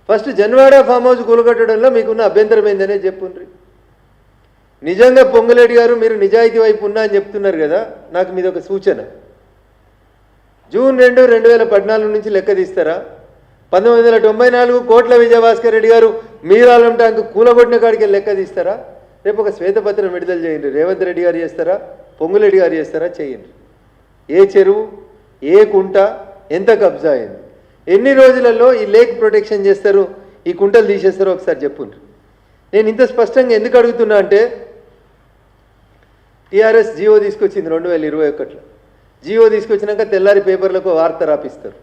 First Janwada farm house కూలగొట్టడంలో మీకున్న అభ్యంతరం ఏందనే చెప్పుండ్రి. నిజంగా పొంగులేటి గారు మీరు నిజాయితీ వైపు ఉన్నా అని చెప్తున్నారు కదా, నాకు మీద ఒక సూచన. జూన్ 2, 2014 నుంచి లెక్క తీస్తారా? 1994 కోట్ల విజయభాస్కర్ రెడ్డి గారు మీరాలం ట్యాంకు కూలగొట్టిన కాడికి లెక్క తీస్తారా? రేపు ఒక శ్వేతపత్రం విడుదల చేయండి. రేవంత్ రెడ్డి గారు చేస్తారా, పొంగులేటి గారు చేస్తారా? చేయండి. ఏ చెరువు, ఏ కుంట, ఎంత కబ్జా అయింది, ఎన్ని రోజులలో ఈ లేక్ ప్రొటెక్షన్ చేస్తారు, ఈ కుంటలు తీసేస్తారో ఒకసారి చెప్పుండ్రి. నేను ఇంత స్పష్టంగా ఎందుకు అడుగుతున్నా అంటే, టీఆర్ఎస్ జియో తీసుకొచ్చింది 2021లో. జియో తీసుకొచ్చినాక తెల్లారి పేపర్లకు వార్త రాపిస్తారు.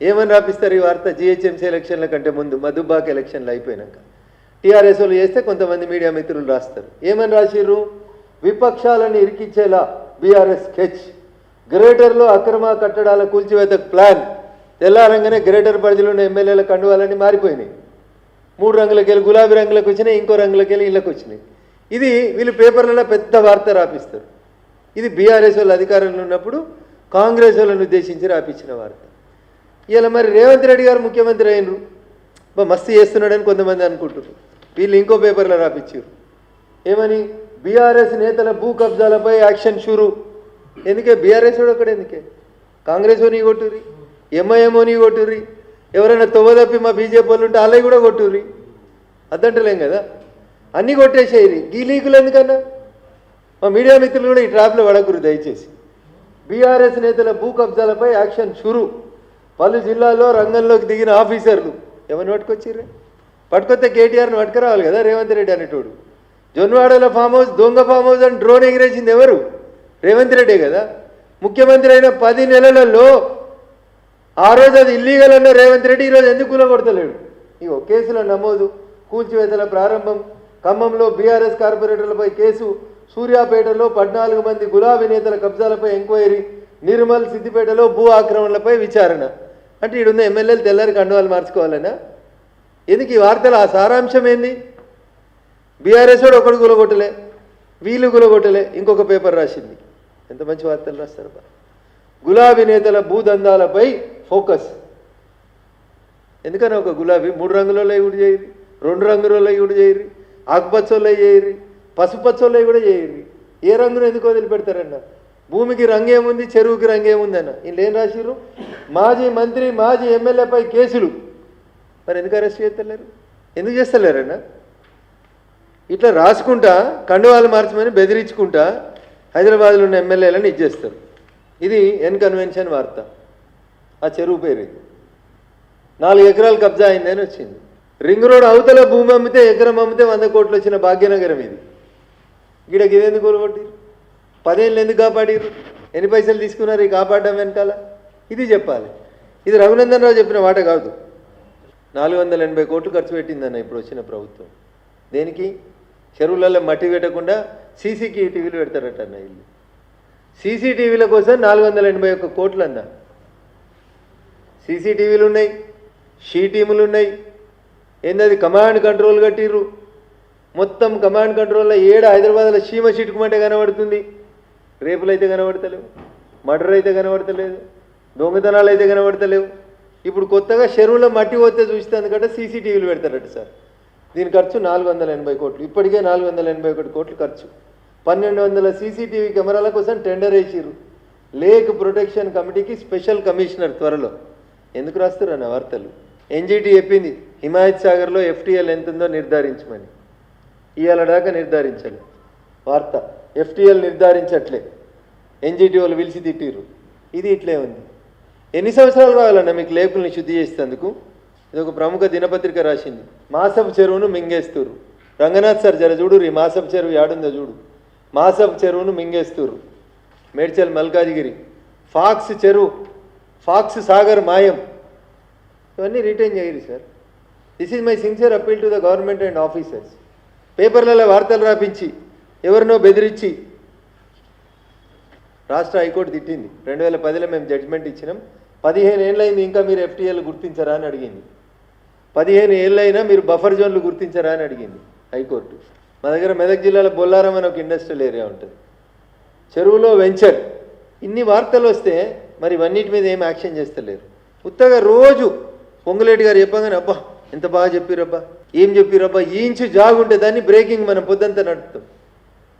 ఏమని రాపిస్తారు ఈ వార్త? జిహెచ్ఎంసీ ఎలక్షన్ల కంటే ముందు, మధుబాక్ ఎలక్షన్లు అయిపోయినాక టీఆర్ఎస్ వాళ్ళు చేస్తే కొంతమంది మీడియా మిత్రులు రాస్తారు. ఏమని రాసిర్రు? విపక్షాలను ఇరికించేలా బీఆర్ఎస్ స్కెచ్, గ్రేటర్లో అక్రమ కట్టడాల కూల్చివేతకు ప్లాన్. తెల్లారంగానే గ్రేటర్ పరిధిలో ఉన్న ఎమ్మెల్యేల కండువాలన్నీ మారిపోయినాయి. 3 రంగులకి వెళ్ళి గులాబీ రంగులకు వచ్చినాయి, ఇంకో రంగులకి వెళ్ళి ఇళ్ళకి వచ్చినాయి. ఇది వీళ్ళు పేపర్లలో పెద్ద వార్త రాపిస్తారు. ఇది బీఆర్ఎస్ వాళ్ళు అధికారంలో ఉన్నప్పుడు కాంగ్రెస్ వాళ్ళని ఉద్దేశించి రాపించిన వార్త. ఇలా మరి రేవంత్ రెడ్డి గారు ముఖ్యమంత్రి అయినరు, మస్తు చేస్తున్నాడని కొంతమంది అనుకుంటున్నారు. వీళ్ళు ఇంకో పేపర్లో రాపించారు. ఏమని? బీఆర్ఎస్ నేతల భూ కబ్జాలపై యాక్షన్ షురు. ఎందుకే? బీఆర్ఎస్ వాడు ఒకటి ఎందుకే? కాంగ్రెస్ ఓని కొట్టుర్రి, ఎంఐఎంఓని కొట్టుర్రి, ఎవరైనా తొవ్వదప్పి మా బీజేపీ వాళ్ళు ఉంటే వాళ్ళవి కూడా కొట్టుర్రి. అద్దంటలేం కదా, అన్నీ కొట్టేసేయరి. ఈ లీకులు ఎందుకన్నా? మా మీడియా మిత్రులు కూడా ఈ ట్రాప్లో పడకురు దయచేసి. బీఆర్ఎస్ నేతల భూ కబ్జాలపై యాక్షన్ షురు. పలు జిల్లాల్లో రంగంలోకి దిగిన ఆఫీసర్లు. ఎవరిని పట్టుకొచ్చిర్రే? పట్టుకొస్తే కేటీఆర్ని పట్టుకురావాలి కదా రేవంత్ రెడ్డి అనేటోడు. జొన్వాడల ఫామ్ హౌస్ దొంగ ఫామ్ హౌస్ అని డ్రోన్ ఎగిరేసింది ఎవరు? రేవంత్ రెడ్డే కదా. ముఖ్యమంత్రి అయిన 10 నెలలలో ఆ రోజు అది ఇల్లీగల్ అన్న రేవంత్ రెడ్డి ఈరోజు ఎందుకు కూలగొడతలేడు? ఇగో కేసుల నమోదు, కూల్చివేతల ప్రారంభం, ఖమ్మంలో బీఆర్ఎస్ కార్పొరేటర్లపై కేసు, సూర్యాపేటలో 14 మంది గులాబీ నేతల కబ్జాలపై ఎంక్వైరీ, నిర్మల్ సిద్దిపేటలో భూ ఆక్రమణలపై విచారణ. అంటే ఈడున్న ఎమ్మెల్యేలు తెల్లారి కండువాలు మార్చుకోవాలనా? ఎందుకు ఈ వార్తలు? ఆ సారాంశం ఏంది? బీఆర్ఎస్ వాడు ఒకడు గులగొట్టలే, వీళ్ళు గులగొట్టలే, ఇంకొక పేపర్ రాసింది. ఎంత మంచి వార్తలు రాస్తారు. గులాబీ నేతల భూదందాలపై ఫోకస్. ఎందుకని ఒక గులాబీ 3 రంగులలో కూడా చేయరు, 2 రంగులలో కూడా చేయరు, ఆకుపచ్చోళ్ళే చేయరు, పసుపచ్చోళ్ళే కూడా చేయరు. ఏ రంగును ఎందుకు వదిలిపెడతారన్న? భూమికి రంగేముంది, చెరువుకి రంగేముందన్న. వీళ్ళు ఏం రాసిర్రు? మాజీ మంత్రి, మాజీ ఎమ్మెల్యేపై కేసులు. మరి ఎందుకు అరెస్ట్ చేస్తలేరు? ఎందుకు చేస్తలేరన్న? ఇట్లా రాసుకుంటా కండువాలు మార్చమని బెదిరించుకుంటా హైదరాబాద్లో ఉన్న ఎమ్మెల్యేలను ఇచ్చేస్తారు. ఇది ఎన్కన్వెన్షన్ వార్త. ఆ చెరువు పేరు ఇది. 4 ఎకరాలు కబ్జా అయిందని వచ్చింది. రింగ్ రోడ్ అవతల భూమి అమ్మితే, ఎకరం అమ్మితే 100 కోట్లు వచ్చిన భాగ్యనగరం ఇది. గిడకి ఇదెందుకు కూలగొట్టిరు? 10 ఏళ్ళు ఎందుకు కాపాడిరు? ఎన్ని పైసలు తీసుకున్నారు ఈ కాపాడడం వెనకాల? ఇది చెప్పాలి. ఇది రఘునందన్ రావు చెప్పిన మాట కాదు. 480 కోట్లు ఖర్చు పెట్టిందన్న ఇప్పుడు వచ్చిన ప్రభుత్వం. దేనికి? చెరువులలో మట్టి పెట్టకుండా సీసీటీవీలు పెడతారట అన్న. ఇల్లు సీసీటీవీల కోసం 481 కోట్లు అన్న. సీసీటీవీలు ఉన్నాయి, షీ టీములు ఉన్నాయి. ఏందది? కమాండ్ కంట్రోల్ కట్టిర్రు. మొత్తం కమాండ్ కంట్రోల్లో హైదరాబాద్లో చీమ చిటుకుమంటే కనబడుతుంది. రేపులు అయితే కనబడతలేవు, మర్డర్ అయితే కనబడతలేదు, దొంగతనాలు అయితే కనబడతలేవు. ఇప్పుడు కొత్తగా చెరువులో మట్టి పోతే చూస్తే అందుకంటే సీసీటీవీలు పెడతారట సార్. దీని ఖర్చు 480 కోట్లు. ఇప్పటికే 481 కోట్లు ఖర్చు. 1200 సీసీటీవీ కెమెరాల కోసం టెండర్ వేసిర్రు. లేక్ ప్రొటెక్షన్ కమిటీకి స్పెషల్ కమిషనర్ త్వరలో. ఎందుకు రాస్తారు అన్న వార్తలు? ఎన్జీటీ చెప్పింది హిమాయత్ సాగర్లో ఎఫ్టీఎల్ ఎంత ఉందో నిర్ధారించమని. ఇవాళ దాకా నిర్ధారించాలి వార్త. ఎఫ్టీఎల్ నిర్ధారించట్లే, ఎన్జీటీ వాళ్ళు పిలిచి తిట్టిర్రు. ఇది ఇట్లే ఉంది. ఎన్ని సంవత్సరాలు కావాలన్నా మీకు లేకుల్ని శుద్ధి చేసేందుకు? ఇది ఒక ప్రముఖ దినపత్రిక రాసింది. మాసపు చెరువును మింగేస్తురు. రంగనాథ్ సార్ జర చూడు, ఈ మాసపు చెరువు యాడుందో చూడు. మాసపు చెరువును మింగేస్తురు. మేడ్చల్ మల్కాజిగిరి ఫాక్స్ చెరువు, ఫాక్స్ సాగర్ మాయం. ఇవన్నీ రిటైన్ చేయరు sir. This is my sincere appeal to the government and officers. పేపర్లలో వార్తలు రాపించి ఎవరినో బెదిరించి రాష్ట్ర హైకోర్టు తిట్టింది. 2010లో మేము జడ్జిమెంట్ ఇచ్చినాం. 15 ఏళ్ళైంది ఇంకా మీరు ఎఫ్టీఎల్ గుర్తించరా అని అడిగింది. 15 ఏళ్ళైనా మీరు బఫర్ జోన్లు గుర్తించరా అని అడిగింది హైకోర్టు. మా దగ్గర మెదక్ జిల్లాలో బొల్లారం అని ఒక ఇండస్ట్రియల్ ఏరియా ఉంటుంది. చెరువులో వెంచర్. ఇన్ని వార్తలు వస్తే మరి ఇవన్నిటి మీద ఏం యాక్షన్ చేస్తలేరు. ఉత్తగా రోజు పొంగులేటి గారు చెప్పగానే అబ్బా ఎంత బాగా చెప్పిరబ్బా, ఏం చెప్పిరబ్బా. ఈ ఇంచు జాగుంటే దాన్ని బ్రేకింగ్ మనం పొద్దంతా నడుపుతాం.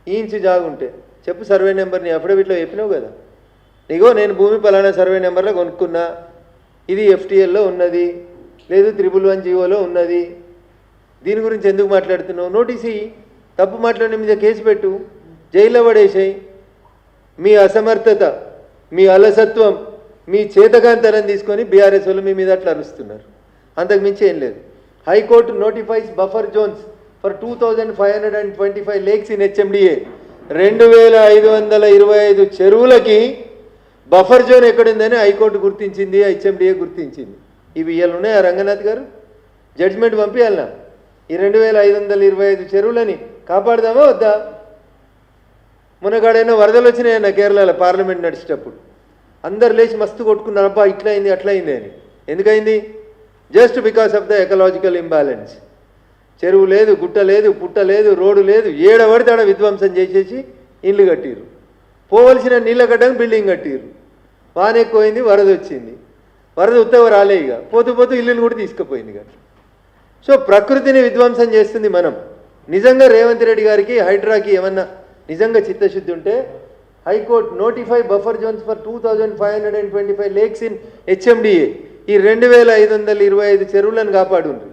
ఈ ఇంచు జాగుంటే చెప్పు సర్వే నెంబర్, నీ అఫిడవిట్లో చెప్పినావు కదా. నీగో నేను భూమి పలానా సర్వే నెంబర్లో కొనుక్కున్నా, ఇది FTLలో ఉన్నది, లేదు 111 జీవోలో ఉన్నది. దీని గురించి ఎందుకు మాట్లాడుతున్నావు? నోటీస్ ఇయ్యి, తప్పు మాట్లాడిన మీద కేసు పెట్టు, జైల్లో పడేసాయి. మీ అసమర్థత, మీ అలసత్వం, మీ చేతకాంతరం తీసుకొని బీఆర్ఎస్ వాళ్ళు మీ మీద అట్లా అరుస్తున్నారు. అంతకు మించి ఏం లేదు. High court notifies buffer zones for 2525 lakes in HMDA. 2525 చెరువులకి బఫర్ జోన్ ఎక్కడుందని హైకోర్టు గుర్తించింది, HMDA గుర్తించింది. ఇవి ఇవాళ ఉన్నాయా రంగనాథ్ గారు? జడ్జిమెంట్ పంపించాలనా? ఈ 2525 చెరువులని కాపాడదామా వద్దా? మొన్నగాడైనా వరదలు వచ్చినాయన్న కేరళలో పార్లమెంట్ నడిచేటప్పుడు అందరు లేచి మస్తు కొట్టుకున్నారు, అబ్బా ఇట్లా అయింది అట్లా అయింది అని. ఎందుకైంది? Just because of the ecological imbalance. చెరువు లేదు, గుట్ట లేదు, పుట్ట లేదు, రోడ్డు లేదు, ఏడవడితే ఆడ విధ్వంసం చేసేసి ఇల్లు కట్టిరు. పోవలసిన నీళ్ళ కట్టడానికి బిల్డింగ్ కట్టిరు. వాన ఎక్కువైంది, వరద వచ్చింది. వరద ఉత్తవ రాలే, ఇక పోతూ పోతూ ఇల్లుని కూడా తీసుకుపోయింది కదా. సో ప్రకృతిని విధ్వంసం చేస్తుంది మనం. నిజంగా రేవంత్ రెడ్డి గారికి హైడ్రాకి ఏమన్నా నిజంగా చిత్తశుద్ధి ఉంటే high court notify buffer zones for 2525 lakes in HMDA. ఈ 2525 చెరువులను కాపాడుండ్రు.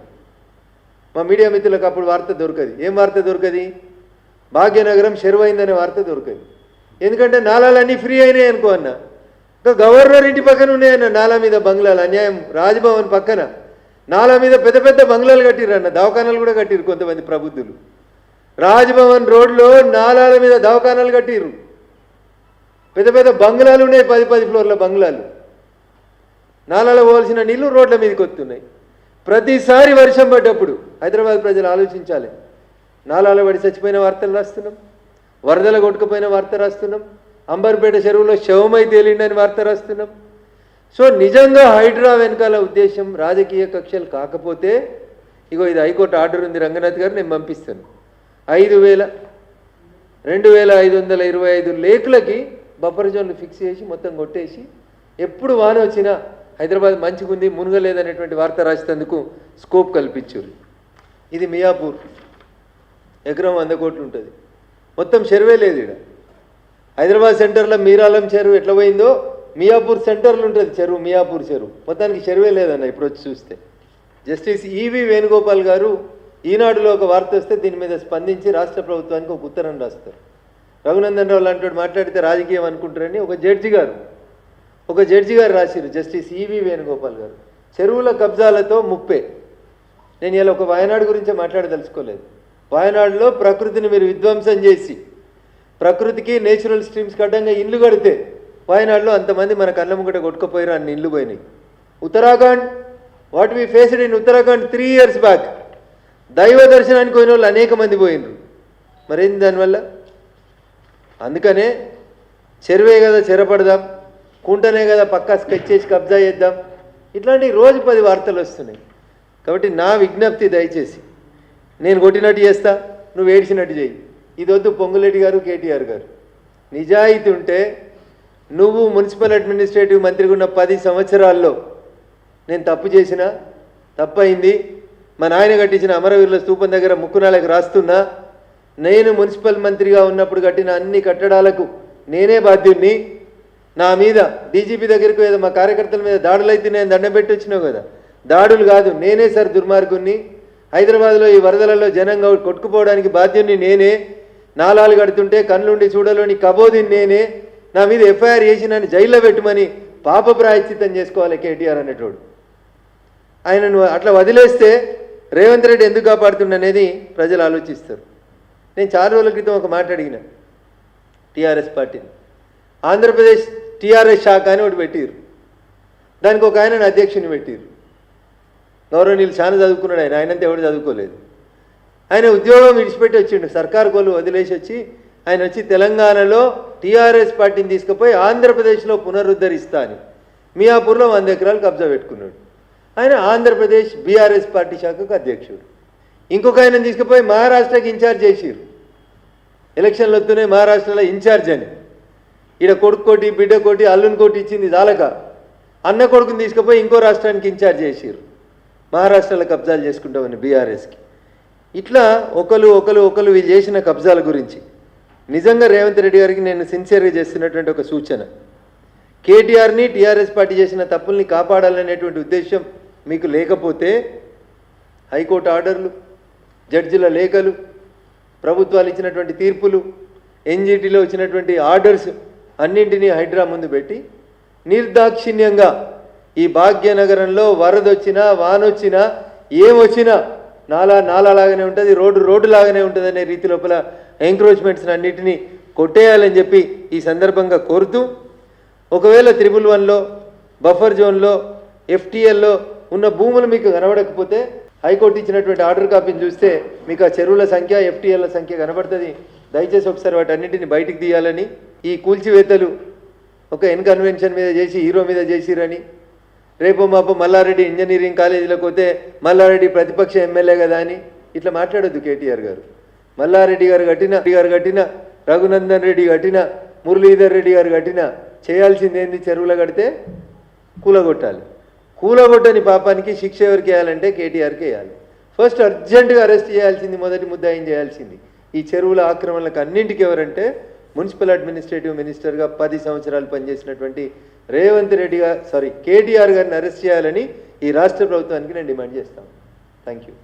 మా మీడియా మిత్రులకు అప్పుడు వార్త దొరకది. ఏం వార్త దొరకది? భాగ్యనగరం చెరువైందనే వార్త దొరకది. ఎందుకంటే నాలాలన్నీ ఫ్రీ అయినాయి అనుకో అన్న. ఇంకా గవర్నర్ ఇంటి పక్కన ఉన్నాయన్న నాలా మీద బంగ్లాలు. అన్యాయం. రాజ్భవన్ పక్కన నాలా మీద పెద్ద పెద్ద బంగ్లాలు కట్టిర్రు అన్న, దవాఖానాలు కూడా కట్టిరు కొంతమంది ప్రబుద్ధులు. రాజ్భవన్ రోడ్లో నాలాల మీద దవాఖానాలు కట్టిర్రు. పెద్ద పెద్ద బంగ్లాలు ఉన్నాయి, 10 ఫ్లోర్ల బంగ్లాలు. నాలాలో పోవాల్సిన నీళ్లు రోడ్ల మీదకి వస్తున్నాయి. ప్రతిసారి వర్షం పడ్డప్పుడు హైదరాబాద్ ప్రజలు ఆలోచించాలి. నాలాలో పడి చచ్చిపోయిన వార్తలు రాస్తున్నాం, వరదల కొట్టుకుపోయిన వార్త రాస్తున్నాం, అంబర్పేట చెరువులో శవమై తేలిండని వార్త రాస్తున్నాం. సో నిజంగా హైడ్రా వెనకాల ఉద్దేశం రాజకీయ కక్షలు కాకపోతే, ఇగో ఇది హైకోర్టు ఆర్డర్ ఉంది రంగనాథ్ గారు, నేను పంపిస్తాను. 2525 లేకులకి బఫర్ జోన్లు ఫిక్స్ చేసి మొత్తం కొట్టేసి ఎప్పుడు వాన వచ్చినా హైదరాబాద్ మంచిగుంది, మునగలేదనేటువంటి వార్త రాసేందుకు స్కోప్ కల్పించారు. ఇది మియాపూర్, ఎకరం 100 కోట్లు ఉంటుంది. మొత్తం చెరువే లేదు ఇక్కడ. హైదరాబాద్ సెంటర్లో మీరాలం చెరువు ఎట్లా పోయిందో మియాపూర్ సెంటర్లో ఉంటుంది చెరువు, మియాపూర్ చెరువు. మొత్తానికి చెరువే లేదన్న ఇప్పుడు వచ్చి చూస్తే. జస్టిస్ ఈవి వేణుగోపాల్ గారు ఈనాడులో ఒక వార్త వస్తే దీని మీద స్పందించి రాష్ట్ర ప్రభుత్వానికి ఒక ఉత్తరం రాస్తారు. రఘునందన్ రావు లాంటి మాట్లాడితే రాజకీయం అనుకుంటారని ఒక జడ్జి గారు రాసిరు, జస్టిస్ ఈవి వేణుగోపాల్ గారు. చెరువుల కబ్జాలతో ముప్పే. నేను ఇలా ఒక వాయనాడు గురించే మాట్లాడదలుచుకోలేదు. వాయనాడులో ప్రకృతిని మీరు విధ్వంసం చేసి ప్రకృతికి నేచురల్ స్ట్రీమ్స్కి అడ్డంగా ఇల్లు కడితే వాయనాడులో అంతమంది మన కళ్ళ ముంగట కొట్టుకుపోయారు, అన్ని ఇల్లు పోయినాయి. Uttarakhand, what we faced in Uttarakhand 3 years back, దైవ దర్శనానికి పోయిన వాళ్ళు అనేక మంది పోయినరు. మరేంది దానివల్ల? అందుకనే చెరువే కదా చెరపడదాం, కుంటనే కదా పక్కా స్కెచ్ చేసి కబ్జా చేద్దాం, ఇట్లాంటి రోజు 10 వార్తలు వస్తున్నాయి. కాబట్టి నా విజ్ఞప్తి, దయచేసి నేను కొట్టినట్టు చేస్తా, నువ్వు ఏడ్చినట్టు చేయి. ఇది వద్దు. పొంగులేటి గారు, కేటీఆర్ గారు, నిజాయితీ ఉంటే నువ్వు మున్సిపల్ అడ్మినిస్ట్రేటివ్ మంత్రిగా ఉన్న 10 సంవత్సరాల్లో నేను తప్పు చేసినా, తప్పయింది, మా నాయన కట్టించిన అమరవీరుల స్తూపం దగ్గర ముక్కునాలకు రాస్తున్నా, నేను మున్సిపల్ మంత్రిగా ఉన్నప్పుడు కట్టిన అన్ని కట్టడాలకు నేనే బాధ్యుణ్ణి, నా మీద డీజీపీ దగ్గరికి ఏదో మా కార్యకర్తల మీద దాడులు అయితే నేను దండం పెట్టి వచ్చినావు కదా, దాడులు కాదు, నేనే సార్ దుర్మార్గుణ్ణి, హైదరాబాద్లో ఈ వరదలలో జనంగా కొట్టుకుపోవడానికి బాధ్యుణ్ణి నేనే, నాలాలు కడుతుంటే కళ్ళుండి చూడలోని కబోదిని నేనే, నా మీద ఎఫ్ఐఆర్ చేసి నన్ను జైల్లో పెట్టమని పాప ప్రాయశ్చిత్తం చేసుకోవాలి కేటీఆర్ అనేటోడు. ఆయనను అట్లా వదిలేస్తే రేవంత్ రెడ్డి ఎందుకు కాపాడుతుండనేది ప్రజలు ఆలోచిస్తారు. నేను చాలా రోజుల క్రితం ఒక మాట అడిగిన టీఆర్ఎస్ పార్టీని. ఆంధ్రప్రదేశ్ టీఆర్ఎస్ శాఖ అని ఒకటి పెట్టిరు, దానికి ఒక ఆయనను అధ్యక్షుని పెట్టిరు. గౌరవనీయులు చాలా చదువుకున్నాడు ఆయన, ఆయనంతా ఎవరు చదువుకోలేదు. ఆయన ఉద్యోగం విడిచిపెట్టి వచ్చిండు, సర్కారు కోళ్ళు వదిలేసి వచ్చి ఆయన వచ్చి తెలంగాణలో టీఆర్ఎస్ పార్టీని తీసుకుపోయి ఆంధ్రప్రదేశ్లో పునరుద్ధరిస్తా అని మియాపూర్లో 100 ఎకరాలు కబ్జా పెట్టుకున్నాడు. ఆయన ఆంధ్రప్రదేశ్ బీఆర్ఎస్ పార్టీ శాఖకు అధ్యక్షుడు. ఇంకొక ఆయన తీసుకుపోయి మహారాష్ట్రకి ఇన్ఛార్జ్ చేసిరు. ఎలక్షన్లు వస్తున్నాయి మహారాష్ట్రలో ఇన్ఛార్జ్ అని. ఈడ కొడుకు కోటి, బిడ్డ కోటి, అల్లుని కోటి ఇచ్చింది చాలక అన్న కొడుకుని తీసుకుపోయి ఇంకో రాష్ట్రానికి ఇన్ఛార్జ్ చేసిరు. మహారాష్ట్రలో కబ్జాలు చేసుకుంటామని బీఆర్ఎస్కి. ఇట్లా ఒకరు వీళ్ళు చేసిన కబ్జాల గురించి నిజంగా రేవంత్ రెడ్డి గారికి నేను సిన్సియర్గా చేస్తున్నటువంటి ఒక సూచన, కేటీఆర్ని టీఆర్ఎస్ పార్టీ చేసిన తప్పుల్ని కాపాడాలనేటువంటి ఉద్దేశం మీకు లేకపోతే హైకోర్టు ఆర్డర్లు, జడ్జిల లేఖలు, ప్రభుత్వాలు ఇచ్చినటువంటి తీర్పులు, ఎన్జిటిలో వచ్చినటువంటి ఆర్డర్స్ అన్నింటినీ హైడ్రా ముందు పెట్టి నిర్దాక్షిణ్యంగా ఈ భాగ్యనగరంలో వరదొచ్చినా వానొచ్చినా ఏమొచ్చినా నాలాగానే ఉంటుంది, రోడ్డు లాగానే ఉంటుంది అనే రీతి లోపల ఎంక్రోచ్మెంట్స్ అన్నింటినీ కొట్టేయాలని చెప్పి ఈ సందర్భంగా కోరుతూ, ఒకవేళ 111లో బఫర్ జోన్లో FTLలో ఉన్న భూములు మీకు కనబడకపోతే హైకోర్టు ఇచ్చినటువంటి ఆర్డర్ కాపీని చూస్తే మీకు ఆ చెరువుల సంఖ్య, FTLల సంఖ్య కనబడుతుంది. దయచేసి ఒకసారి వాటన్నింటిని బయటికి తీయాలని, ఈ కూల్చివేతలు ఒక కన్వెన్షన్ మీద చేసి హీరో మీద చేసిరని, రేపు మాపు మల్లారెడ్డి ఇంజనీరింగ్ కాలేజీలోకి పోతే మల్లారెడ్డి ప్రతిపక్ష ఎమ్మెల్యే కదా అని ఇట్లా మాట్లాడొద్దు కేటీఆర్ గారు. మల్లారెడ్డి గారు కట్టిన రఘునందన్ రెడ్డి కట్టిన మురళీధర్ రెడ్డి గారు కట్టిన చేయాల్సింది ఏంది? చెరువులో కడితే కూలగొట్టాలి. కూలగొట్టని పాపానికి శిక్ష ఎవరికి వేయాలంటే కేటీఆర్కి వేయాలి. ఫస్ట్ అర్జెంటుగా అరెస్ట్ చేయాల్సింది, మొదటి ముద్దాయిని చేయాల్సింది ఈ చెరువుల ఆక్రమణలకు అన్నింటికి ఎవరంటే మున్సిపల్ అడ్మినిస్ట్రేటివ్ మినిస్టర్గా 10 సంవత్సరాలు పనిచేసినటువంటి కేటీఆర్ గారిని అరెస్ట్ చేయాలని ఈ రాష్ట్ర ప్రభుత్వానికి నేను డిమాండ్ చేస్తాను. Thank you.